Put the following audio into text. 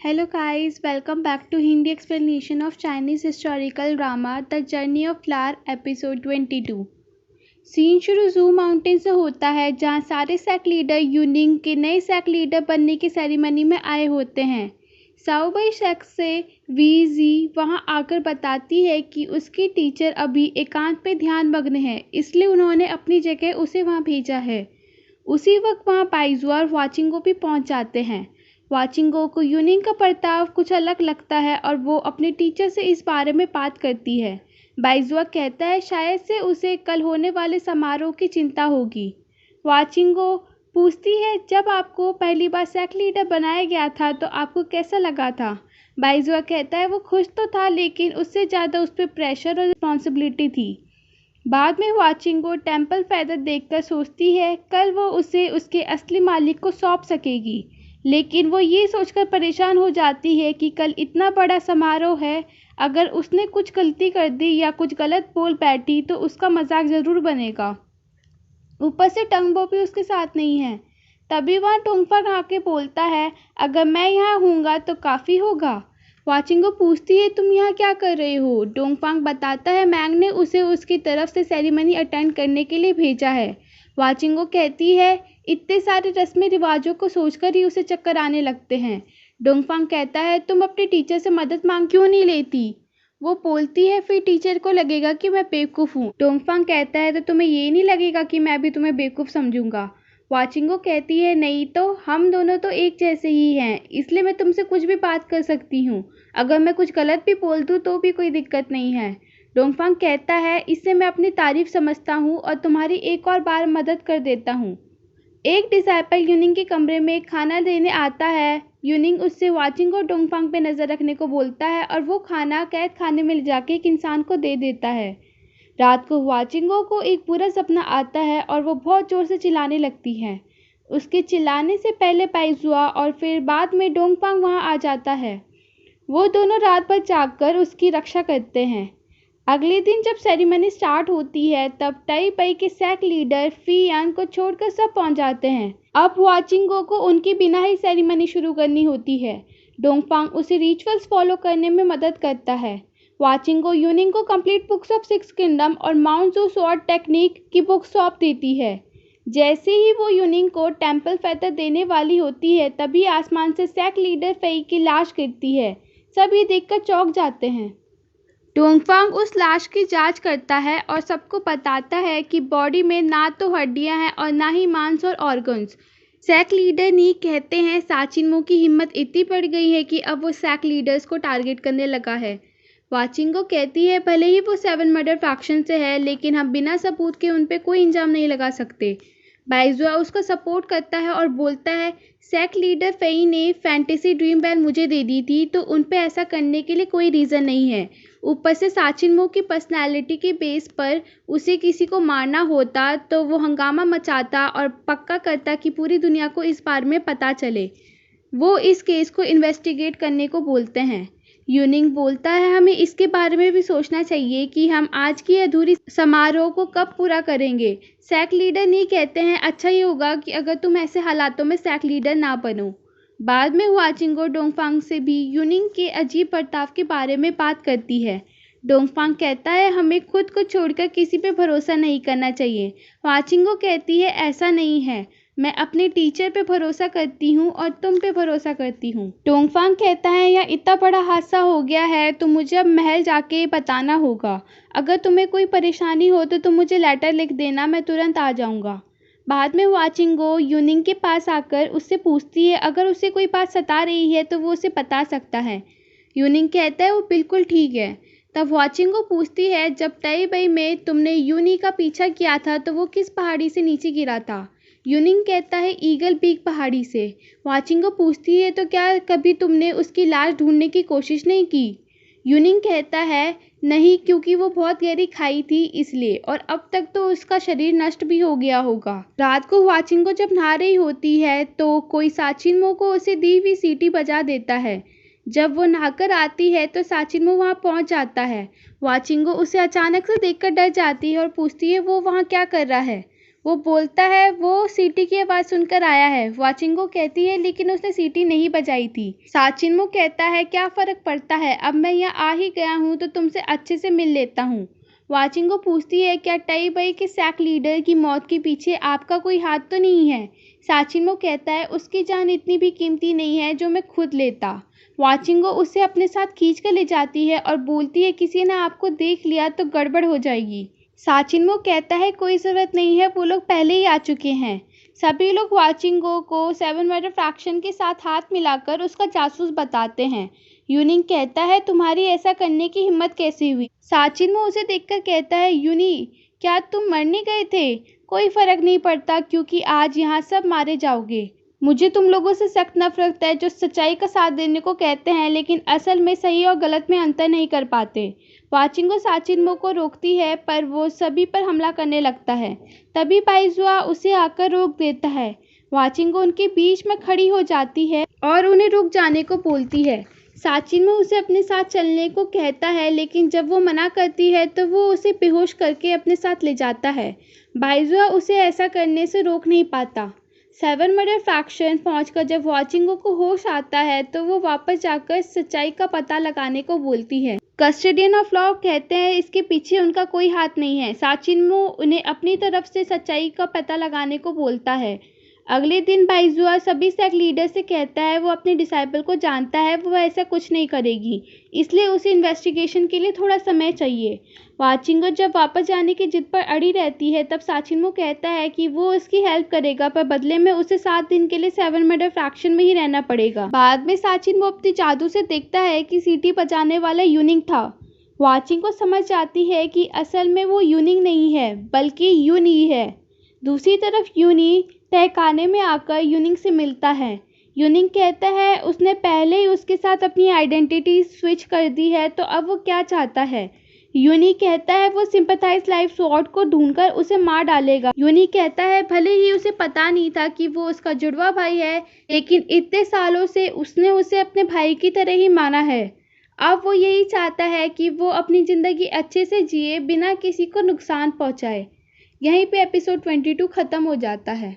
Hello guys, welcome back to Hindi explanation of Chinese historical drama The Journey of Flower episode 22। Scene शुरू जू mountain से होता है जहां सारे सैक लीडर यूनिंग के नए सैक लीडर बनने की सेरेमनी में आए होते हैं। साओबाई शख्स से वीजी वहां आकर बताती है कि उसकी टीचर अभी एकांत पे ध्यान मग्न है, इसलिए उन्होंने अपनी जगह उसे वहां भेजा है। उसी वक्त वहां बाइजुआ और वाचिंगो भी पहुंच जाते हैं। वाचिंगो को यूनिंग का बर्ताव कुछ अलग लगता है और वो अपने टीचर से इस बारे में बात करती है। बाइजुआ कहता है शायद से उसे कल होने वाले समारोह की चिंता होगी। वाचिंगो पूछती है जब आपको पहली बार सैक लीडर बनाया गया था तो आपको कैसा लगा था। बाइजुआ कहता है वो खुश तो था, लेकिन उससे ज़्यादा उस पर प्रेशर और रिस्पॉन्सिबिलिटी थी। बाद में वाचिंगो टेम्पल फेदर देखकर सोचती है कल वो उसे उसके असली मालिक को सौंप सकेगी, लेकिन वो ये सोचकर परेशान हो जाती है कि कल इतना बड़ा समारोह है, अगर उसने कुछ गलती कर दी या कुछ गलत बोल बैठी तो उसका मजाक ज़रूर बनेगा। ऊपर से टंगबो भी उसके साथ नहीं है। तभी वहाँ टोंगफांग आके बोलता है अगर मैं यहाँ हूँगा तो काफ़ी होगा। वाचिंगो पूछती है तुम यहाँ क्या कर रहे हो। डोंगफांग बताता है मैंग ने उसे उसकी तरफ से सेरेमनी अटेंड करने के लिए भेजा है। वाचिंगो कहती है इतने सारे रस्मी रिवाजों को सोचकर ही उसे चक्कर आने लगते हैं। डोंगफांग कहता है तुम अपने टीचर से मदद मांग क्यों नहीं लेती। वो बोलती है फिर टीचर को लगेगा कि मैं बेवकूफ़ हूँ। डोंगफांग कहता है तो तुम्हें ये नहीं लगेगा कि मैं भी तुम्हें बेवकूफ़ समझूंगा। वाचिंगो कहती है नहीं तो हम दोनों तो एक जैसे ही हैं, इसलिए मैं तुमसे कुछ भी बात कर सकती हूँ। अगर मैं कुछ गलत भी बोल दूँ तो भी कोई दिक्कत नहीं है। डोंगफांग कहता है इससे मैं अपनी तारीफ समझता हूँ और तुम्हारी एक और बार मदद कर देता हूँ। एक डिसाइपल यूनिंग के कमरे में खाना देने आता है। यूनिंग उससे वाचिंग और डोंगफांग पे नज़र रखने को बोलता है और वो खाना कैद खाने में ले जाके एक इंसान को दे देता है। रात को वाचिंगो को एक बुरा सपना आता है और वो बहुत ज़ोर से चिल्लाने लगती है। उसके चिल्लाने से पहले बाइजुआ और फिर बाद में डोंगफांग वहाँ आ जाता है। वो दोनों रात भर जागकर उसकी रक्षा करते हैं। अगले दिन जब सेरेमनी स्टार्ट होती है तब टाई बाई के सैक लीडर फी यान को छोड़कर सब पहुंच जाते हैं। अब वाचिंगो को उनके बिना ही सेरेमनी शुरू करनी होती है। डोंगफांग उसे रिचुअल्स फॉलो करने में मदद करता है। वाचिंगो यूनिंग को complete books of six kingdom और माउंट जू स्वॉर्ड टेक्निक की बुक सौंप देती है। जैसे ही वो यूनिंग को टेम्पल फेदर देने वाली होती है तभी आसमान से सैक लीडर फेई की लाश गिरती है। सब ये देखकर चौंक जाते हैं। डोंगफांग उस लाश की जांच करता है और सबको बताता है कि बॉडी में ना तो हड्डियां हैं और ना ही मांस और ऑर्गन्स। सैक लीडर नी कहते हैं साचिनमो की हिम्मत इतनी बढ़ गई है कि अब वो सैक लीडर्स को टारगेट करने लगा है। वाचिंगो कहती है भले ही वो 7 मर्डर फैक्शन से है, लेकिन हम बिना सबूत के उन पर कोई इल्ज़ाम नहीं लगा सकते। बाइजुआ उसका सपोर्ट करता है और बोलता है सैक लीडर फेई ने फैंटेसी ड्रीम बेल मुझे दे दी थी तो उन पे ऐसा करने के लिए कोई रीज़न नहीं है। ऊपर से साचिनमो की पर्सनैलिटी के बेस पर उसे किसी को मारना होता तो वो हंगामा मचाता और पक्का करता कि पूरी दुनिया को इस बारे में पता चले। वो इस केस को इन्वेस्टिगेट करने को बोलते हैं। यूनिंग बोलता है हमें इसके बारे में भी सोचना चाहिए कि हम आज की अधूरी समारोह को कब पूरा करेंगे। सैक लीडर नहीं कहते हैं अच्छा ये होगा कि अगर तुम ऐसे हालातों में सैक लीडर ना बनो। बाद में वाचिंगो डोंगफांग से भी यूनिंग के अजीब बर्ताव के बारे में बात करती है। डोंगफांग कहता है हमें खुद को छोड़कर किसी पे भरोसा नहीं करना चाहिए। वाचिंगो कहती है ऐसा नहीं है, मैं अपने टीचर पे भरोसा करती हूँ और तुम पे भरोसा करती हूँ। डोंगफांग कहता है यह इतना बड़ा हादसा हो गया है तो मुझे अब महल जाके बताना होगा। अगर तुम्हें कोई परेशानी हो तो तुम मुझे लेटर लिख देना, मैं तुरंत आ जाऊँगा। बाद में वाचिंगो यूनिंग के पास आकर उससे पूछती है अगर उसे कोई बात सता रही है तो वो उसे बता सकता है। यूनिंग कहता है वो बिल्कुल ठीक है। तब वाचिंगो पूछती है जब टाई बाई में तुमने यूनी का पीछा किया था तो वो किस पहाड़ी से नीचे गिरा था। यूनिंग कहता है ईगल पीक पहाड़ी से। वाचिंगो पूछती है तो क्या कभी तुमने उसकी लाश ढूंढने की कोशिश नहीं की। यूनिंग कहता है नहीं, क्योंकि वो बहुत गहरी खाई थी इसलिए, और अब तक तो उसका शरीर नष्ट भी हो गया होगा। रात को वाचिंगो जब नहा रही होती है तो कोई साचिनमो को उसे दी हुई सीटी बजा देता है। जब वो नहाकर आती है तो साचिनमो वहाँ पहुँच जाता है। वाचिंगो उसे अचानक से देखकर डर जाती है और पूछती है वो वहाँ क्या कर रहा है। वो बोलता है वो सीटी की आवाज़ सुनकर आया है। वाचिंगो कहती है लेकिन उसने सीटी नहीं बजाई थी। साचिन्मो कहता है क्या फ़र्क पड़ता है, अब मैं यहाँ आ ही गया हूँ तो तुमसे अच्छे से मिल लेता हूँ। वाचिंगो पूछती है क्या टाइबई के सैक लीडर की मौत के पीछे आपका कोई हाथ तो नहीं है। साचिन्मो कहता है उसकी जान इतनी भी कीमती नहीं है जो मैं खुद लेता। वाचिंगो उसे अपने साथ खींच कर ले जाती है और बोलती है किसी ने आपको देख लिया तो गड़बड़ हो जाएगी। साचिन्मो कहता है कोई ज़रूरत नहीं है, वो लोग पहले ही आ चुके हैं। सभी लोग वाचिंगो को सेवन मर्डर फ्रैक्शन के साथ हाथ मिलाकर उसका जासूस बताते हैं। यूनिंग कहता है तुम्हारी ऐसा करने की हिम्मत कैसे हुई। साचिन्मो उसे देखकर कहता है यूनी क्या तुम मरने गए थे, कोई फ़र्क नहीं पड़ता क्योंकि आज यहाँ सब मारे जाओगे। मुझे तुम लोगों से सख्त नफरत है जो सच्चाई का साथ देने को कहते हैं लेकिन असल में सही और गलत में अंतर नहीं कर पाते। वाचिंगो साचिन्मो को रोकती है पर वो सभी पर हमला करने लगता है। तभी बाइजुआ उसे आकर रोक देता है। वाचिंगो उनके बीच में खड़ी हो जाती है और उन्हें रुक जाने को बोलती है। साचिन्मो उसे अपने साथ चलने को कहता है लेकिन जब वो मना करती है तो वो उसे बेहोश करके अपने साथ ले जाता है। बाइजुआ उसे ऐसा करने से रोक नहीं पाता। सेवन मर्डर फैक्शन पहुंचकर जब वाचिंगो को होश आता है तो वो वापस जाकर सच्चाई का पता लगाने को बोलती है। कस्टोडियन ऑफ लॉ कहते हैं इसके पीछे उनका कोई हाथ नहीं है। साचिन्मो उन्हें अपनी तरफ से सच्चाई का पता लगाने को बोलता है। अगले दिन बाइजुआ सभी सेक्ट लीडर से कहता है वो अपने डिसाइपल को जानता है वो ऐसा कुछ नहीं करेगी, इसलिए उसे इन्वेस्टिगेशन के लिए थोड़ा समय चाहिए। वाचिंगो जब वापस जाने की जिद पर अड़ी रहती है तब साचिन्मो कहता है कि वो उसकी हेल्प करेगा पर बदले में उसे 7 दिन के लिए सेवन मर्डर फ्रैक्शन में ही रहना पड़ेगा। बाद में साचिन्मो अपनी जादू से देखता है कि सीटी बजाने वाला यूनिंग था। वाचिंगो समझ जाती है कि असल में वो यूनिंग नहीं है बल्कि यूनी है। दूसरी तरफ यूनी तहखाने में आकर यूनिंग से मिलता है। यूनिंग कहता है उसने पहले ही उसके साथ अपनी आइडेंटिटी स्विच कर दी है तो अब वो क्या चाहता है। यूनी कहता है वो सिंपैथाइज लाइफ स्वॉर्ड को ढूंढकर उसे मार डालेगा। यूनी कहता है भले ही उसे पता नहीं था कि वो उसका जुड़वा भाई है लेकिन इतने सालों से उसने उसे अपने भाई की तरह ही माना है। अब वो यही चाहता है कि वो अपनी ज़िंदगी अच्छे से जिए बिना किसी को नुकसान पहुंचाए। यहीं पे एपिसोड 22 ख़त्म हो जाता है।